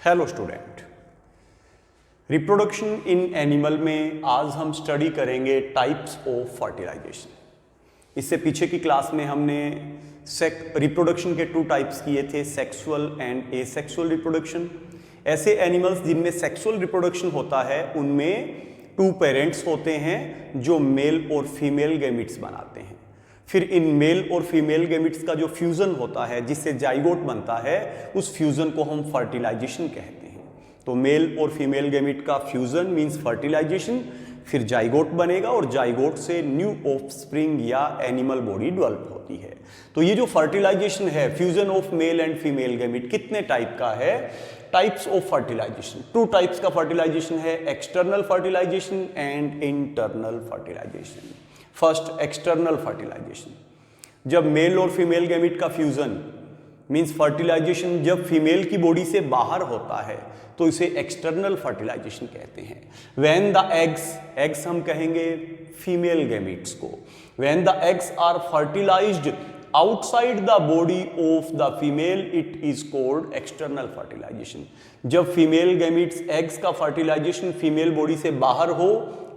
Hello student, reproduction in animal में आज हम स्टडी करेंगे टाइप्स ऑफ फर्टिलाइजेशन। इससे पीछे की क्लास में हमने रिप्रोडक्शन के 2 टाइप्स किए थे, सेक्सुअल एंड एसेक्सुअल रिप्रोडक्शन। ऐसे एनिमल्स जिनमें सेक्सुअल रिप्रोडक्शन होता है उनमें 2 पेरेंट्स होते हैं जो मेल और फीमेल गैमीट्स बनाते हैं। फिर इन मेल और फीमेल गैमीट्स का जो फ्यूजन होता है जिससे जाइगोट बनता है, उस फ्यूजन को हम फर्टिलाइजेशन कहते हैं। तो मेल और फीमेल गैमीट का फ्यूजन मींस फर्टिलाइजेशन, फिर जाइगोट बनेगा और जाइगोट से न्यू ऑफस्प्रिंग या एनिमल बॉडी डेवलप होती है। तो ये जो फर्टिलाइजेशन है, fusion of male and female gamete, कितने टाइप का है? टाइप्स ऑफ फर्टिलाइजेशन 2 टाइप्स का फर्टिलाइजेशन है, external fertilisation and internal fertilization. First, external fertilization. जब मेल और फीमेल गैमीट का फ्यूजन मींस फर्टिलाइजेशन जब फीमेल की बॉडी से बाहर होता है तो इसे एक्सटर्नल फर्टिलाइजेशन कहते हैं। व्हेन द एग्स हम कहेंगे फीमेल गैमीट्स को, when the eggs are fertilized outside the body of the female it is called external fertilization. जब फीमेल गैमीट्स एग्स का फर्टिलाइजेशन फीमेल बॉडी से बाहर हो,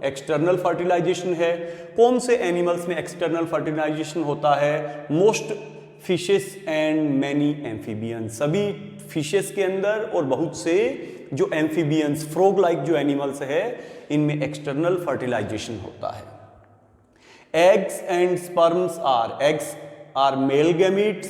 एक्सटर्नल फर्टिलाइजेशन है। कौन से एनिमल्स में एक्सटर्नल फर्टिलाइजेशन होता है? Most fishes and many amphibians. सभी फिशेस के अंदर और बहुत से जो एम्फीबियंस फ्रॉग लाइक जो एनिमल्स है इनमें एक्सटर्नल फर्टिलाइजेशन होता है। Eggs and sperms are male gametes,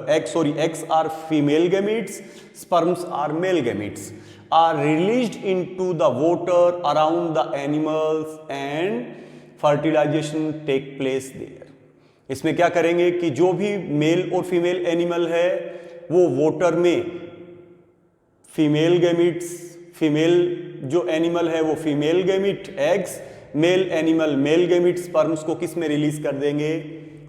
eggs are female gametes, sperms are male gametes, are released into the water around the animals and fertilization take place there. इसमें क्या करेंगे कि जो भी मेल और फीमेल एनिमल है वो वाटर में फीमेल गैमीट्स, फीमेल जो एनिमल है वो female gamete eggs, male animal male gamete sperms को किस में रिलीज कर देंगे?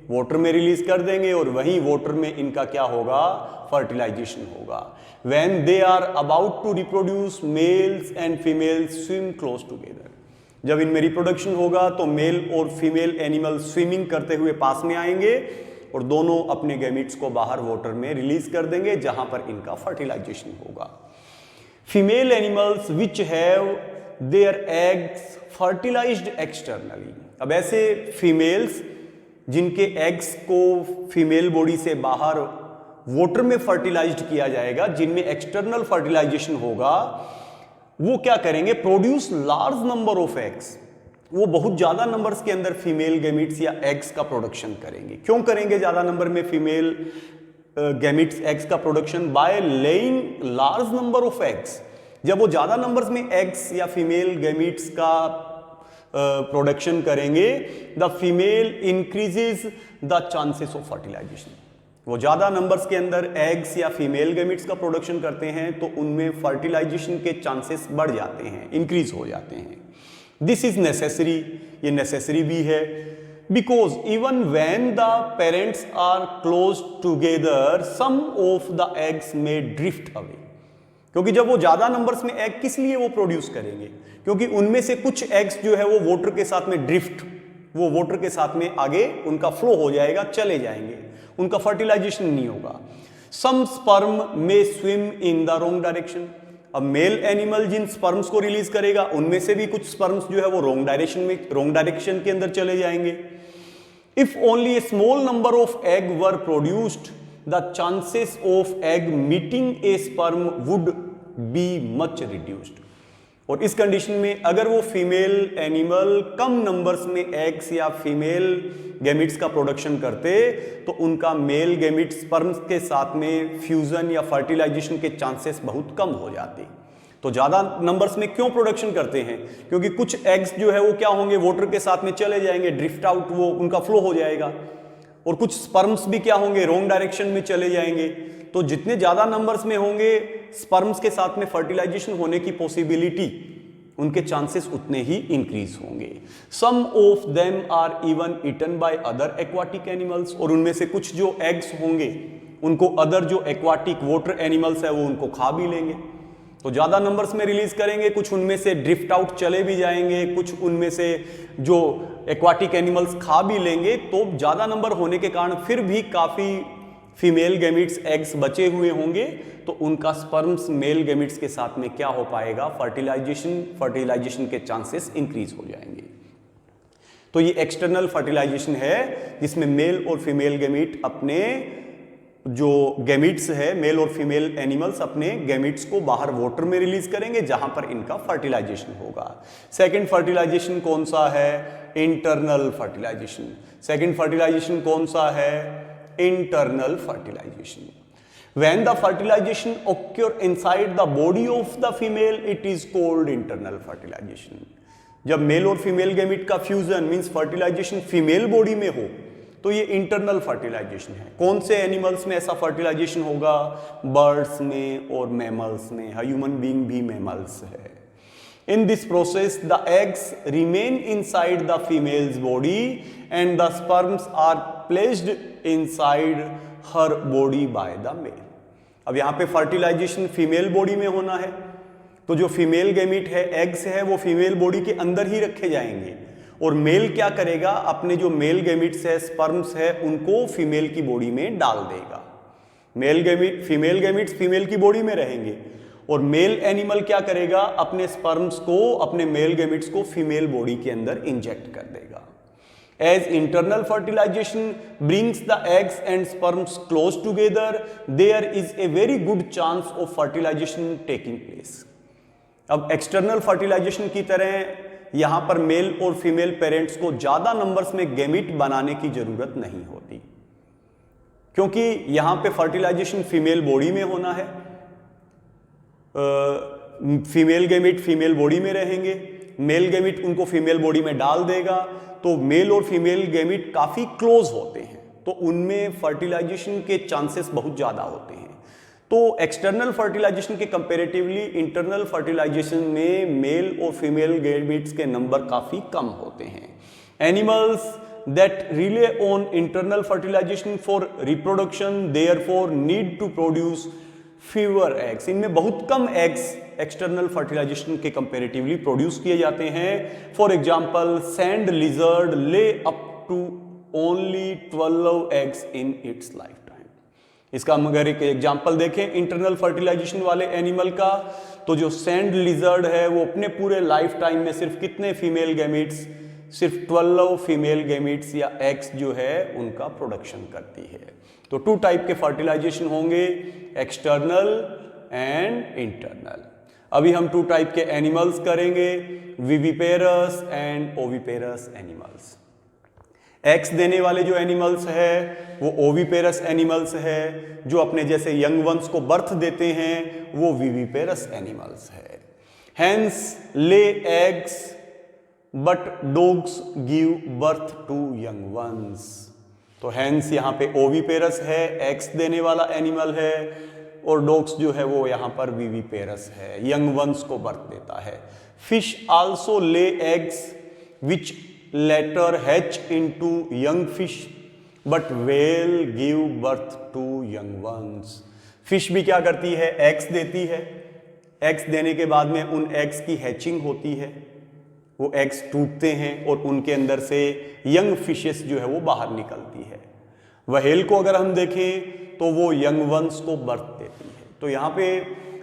वाटर में रिलीज कर देंगे और वहीं वाटर में इनका क्या होगा? फर्टिलाइजेशन होगा। When they are about to reproduce, males and females swim close together. जब इनमें रिप्रोडक्शन होगा तो मेल और फीमेल एनिमल स्विमिंग करते हुए पास में आएंगे और दोनों अपने गैमीट्स को बाहर वाटर में रिलीज कर देंगे जहां पर इनका फर्टिलाइजेशन होगा। Female animals which have their eggs fertilized externally. अब ऐसे फीमेल्स जिनके एग्स को फीमेल बॉडी से बाहर वाटर में फर्टिलाइज्ड किया जाएगा, जिनमें एक्सटर्नल फर्टिलाइजेशन होगा, वो क्या करेंगे? Produce large number of eggs. वो बहुत ज्यादा नंबर्स के अंदर फीमेल गैमीट्स या एग्स का प्रोडक्शन करेंगे। क्यों करेंगे ज्यादा नंबर में फीमेल गैमीट्स एग्स का production? By laying large number of eggs. जब वो ज्यादा नंबर्स में एग्स या फीमेल गैमीट्स का प्रोडक्शन करेंगे, the female increases the chances of fertilization. वो ज्यादा नंबर्स के अंदर एग्स या फीमेल गैमीट्स का प्रोडक्शन करते हैं तो उनमें फर्टिलाइजेशन के चांसेस बढ़ जाते हैं, इंक्रीज हो जाते हैं। दिस इज नेसेसरी, ये नेसेसरी भी है, because even when the parents are close together some of the eggs may drift away. क्योंकि जब वो ज्यादा नंबर्स में एग किस लिए वो प्रोड्यूस करेंगे? क्योंकि उनमें से कुछ एग्स जो है वो वाटर के साथ में ड्रिफ्ट, वो वाटर के साथ में आगे उनका फ्लो हो जाएगा, चले जाएंगे, उनका फर्टिलाइजेशन नहीं होगा। सम स्पर्म में swim in the wrong direction. अब मेल एनिमल जिन स्पर्म्स को रिलीज करेगा उनमें से भी कुछ स्पर्म्स जो है वो रॉन्ग डायरेक्शन के अंदर चले जाएंगे। If only A small number of egg were produced, the chances of egg meeting a sperm would be much reduced. और इस कंडीशन में अगर वो फीमेल एनिमल कम नंबर्स में एग्स या फीमेल गैमीट्स का प्रोडक्शन करते तो उनका मेल गैमीट स्पर्म्स के साथ में फ्यूजन या फर्टिलाइजेशन के चांसेस बहुत कम हो जाते। तो ज्यादा नंबर्स में क्यों प्रोडक्शन करते हैं? क्योंकि कुछ एग्स जो है वो क्या होंगे? वाटर के साथ में चले जाएंगे, ड्रिफ्ट आउट, वो उनका फ्लो हो जाएगा। और कुछ स्पर्म्स भी क्या होंगे? रॉन्ग डायरेक्शन में चले जाएंगे। तो जितने ज्यादा नंबर्स में होंगे स्पर्म्स के साथ में फर्टिलाइजेशन होने की पॉसिबिलिटी, उनके चांसेस उतने ही इंक्रीज होंगे। Some of them are even eaten by other aquatic animals. और उनमें से कुछ जो एग्स होंगे उनको अदर जो एक्वाटिक वाटर एनिमल्स है वो उनको खा भी लेंगे। तो ज्यादा नंबर्स में रिलीज करेंगे, कुछ उनमें से ड्रिफ्ट आउट चले भी जाएंगे, कुछ उनमें से जो एक्वाटिक एनिमल्स खा भी लेंगे। तो ज्यादा नंबर होने के कारण फिर भी काफी फीमेल गैमिट्स एग्स बचे हुए होंगे तो उनका स्पर्म्स मेल गैमिट्स के साथ में क्या हो पाएगा, फर्टिलाइजेशन के चांसेस इंक्रीज हो जाएंगे। तो ये एक्सटर्नल फर्टिलाइजेशन है जिसमें मेल और फीमेल गैमिट अपने जो गैमिट्स है, मेल और फीमेल एनिमल्स अपने गैमिट्स को बाहर वाटर में रिलीज करेंगे जहां पर इनका फर्टिलाइजेशन होगा। सेकंड फर्टिलाइजेशन कौन सा है, इंटरनल फर्टिलाइजेशन। सेकंड फर्टिलाइजेशन कौन सा है, internal fertilization. When the fertilization occur inside the body of the female, it is called internal fertilization. जब मेल और फीमेल गैमिट का fusion means fertilization female body में हो तो ये इंटरनल फर्टिलाइजेशन है। कौन से एनिमल्स में ऐसा फर्टिलाइजेशन होगा, बर्ड्स में और मैमल्स में। ह्यूमन बीइंग भी मैमल्स है। In this process, the eggs remain inside the female's body and the sperms are placed inside her body by the male. अब यहाँ पे फर्टिलाइजेशन फीमेल बॉडी में होना है तो जो फीमेल गैमिट है, एग्स है, वो फीमेल बॉडी के अंदर ही रखे जाएंगे और मेल क्या करेगा, अपने जो मेल गैमिट्स है, स्पर्म्स है, उनको फीमेल की बॉडी में डाल देगा। फीमेल गैमिट्स फीमेल की बॉडी में रहेंगे और मेल एनिमल क्या करेगा, अपने स्पर्म्स को, अपने मेल गैमिट्स को फीमेल बॉडी के अंदर इंजेक्ट कर देगा। As internal fertilization brings the eggs and sperms close together, there is a very good chance of fertilization taking place. अब एक्सटर्नल फर्टिलाइजेशन की तरह यहां पर मेल और फीमेल पेरेंट्स को ज्यादा नंबर्स में गैमिट बनाने की जरूरत नहीं होती, क्योंकि यहां पे फर्टिलाइजेशन फीमेल बॉडी में होना है। फीमेल गैमिट फीमेल बॉडी में रहेंगे, मेल गैमिट उनको फीमेल बॉडी में डाल देगा, तो मेल और फीमेल गैमिट काफी क्लोज होते हैं तो उनमें फर्टिलाइजेशन के चांसेस बहुत ज्यादा होते हैं। तो एक्सटर्नल फर्टिलाइजेशन के कंपैरेटिवली इंटरनल फर्टिलाइजेशन में मेल और फीमेल गैमिट्स के नंबर काफी कम होते हैं। Animals that rely on internal fertilization for reproduction therefore need to produce fewer eggs. इनमें बहुत कम एग्स एक्सटर्नल फर्टिलाइजेशन के कंपैरेटिवली प्रोड्यूस किए जाते हैं। For example sand lizard lay up to only 12 eggs in its lifetime. इसका हम अगर एक एग्जांपल देखें इंटरनल फर्टिलाइजेशन वाले एनिमल का, तो जो सैंड लिजर्ड है वो अपने पूरे लाइफ टाइम में सिर्फ कितने फीमेल गैमिट्स, सिर्फ 12 फीमेल गैमिट्स या एग्स जो है उनका प्रोडक्शन करती है। तो टू टाइप के फर्टिलाइजेशन होंगे, एक्सटर्नल एंड इंटरनल। अभी हम टू टाइप के एनिमल्स करेंगे, viviparous and oviparous animals. Eggs देने वाले जो एनिमल्स है वो ओविपेरस एनिमल्स है, जो अपने जैसे यंग वंस को बर्थ देते हैं वो विविपेरस एनिमल्स है। Hence lay eggs but dogs give birth to young ones. तो हेंस यहाँ पे ओविपेरस है, एग्स देने वाला एनिमल है, और डॉग्स जो है वो यहाँ पर विविपेरस है, यंग वंस को बर्थ देता है। Fish also lay eggs which later hatch into young fish but whale give birth to young ones. Fish भी क्या करती है, एग्स देती है। एग्स देने के बाद में उन एग्स की हैचिंग होती है, वो एग्स टूटते हैं और उनके अंदर से यंग फिशेस जो है वो बाहर निकलती है। व्हेल को अगर हम देखें तो वो यंग वंस को बर्थ देती है। तो यहाँ पे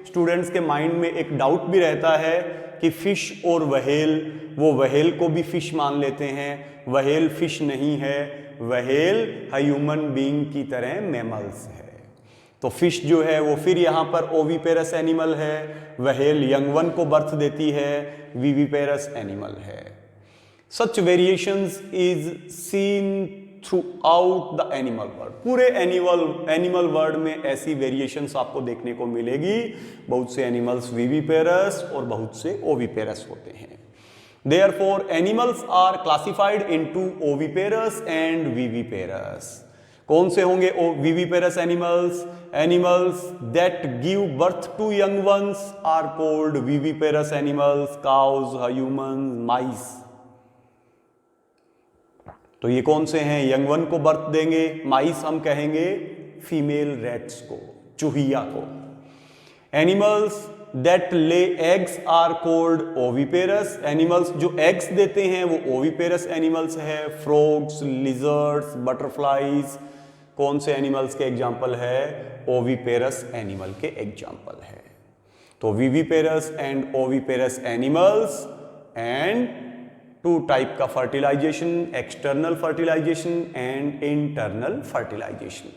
स्टूडेंट्स के माइंड में एक डाउट भी रहता है कि फिश और व्हेल, वो व्हेल को भी फिश मान लेते हैं, व्हेल फिश नहीं है, व्हेल ह्यूमन बीइंग की तरह मैमल्स है। तो फिश जो है वो फिर यहाँ पर ओविपेरस एनिमल है, व्हेल यंग वन को बर्थ देती है, विविपेरस एनिमल है। Such variations is seen throughout the animal world. पूरे एनिमल वर्ल्ड में ऐसी वेरिएशंस आपको देखने को मिलेगी। बहुत से एनिमल्स विविपेरस और बहुत से ओविपेरस होते हैं। Therefore animals are classified into oviparous and viviparous. कौन से होंगे viviparous animals? Animals that give birth to young ones are called viviparous animals, cows, human, mice. तो ये कौन से हैं? यंग वन को बर्थ देंगे। माइस हम कहेंगे फीमेल रैट्स को, चूहिया को। Animals that lay eggs are called oviparous. Animals जो एग्स देते हैं वो ओविपेरस एनिमल्स है। फ्रॉग्स, लिजर्ड्स, बटरफ्लाइज, कौन से एनिमल्स के एग्जाम्पल है? ओविपेरस एनिमल के एग्जाम्पल है। तो viviparous and oviparous animals and two type का fertilisation, external fertilisation and internal fertilisation.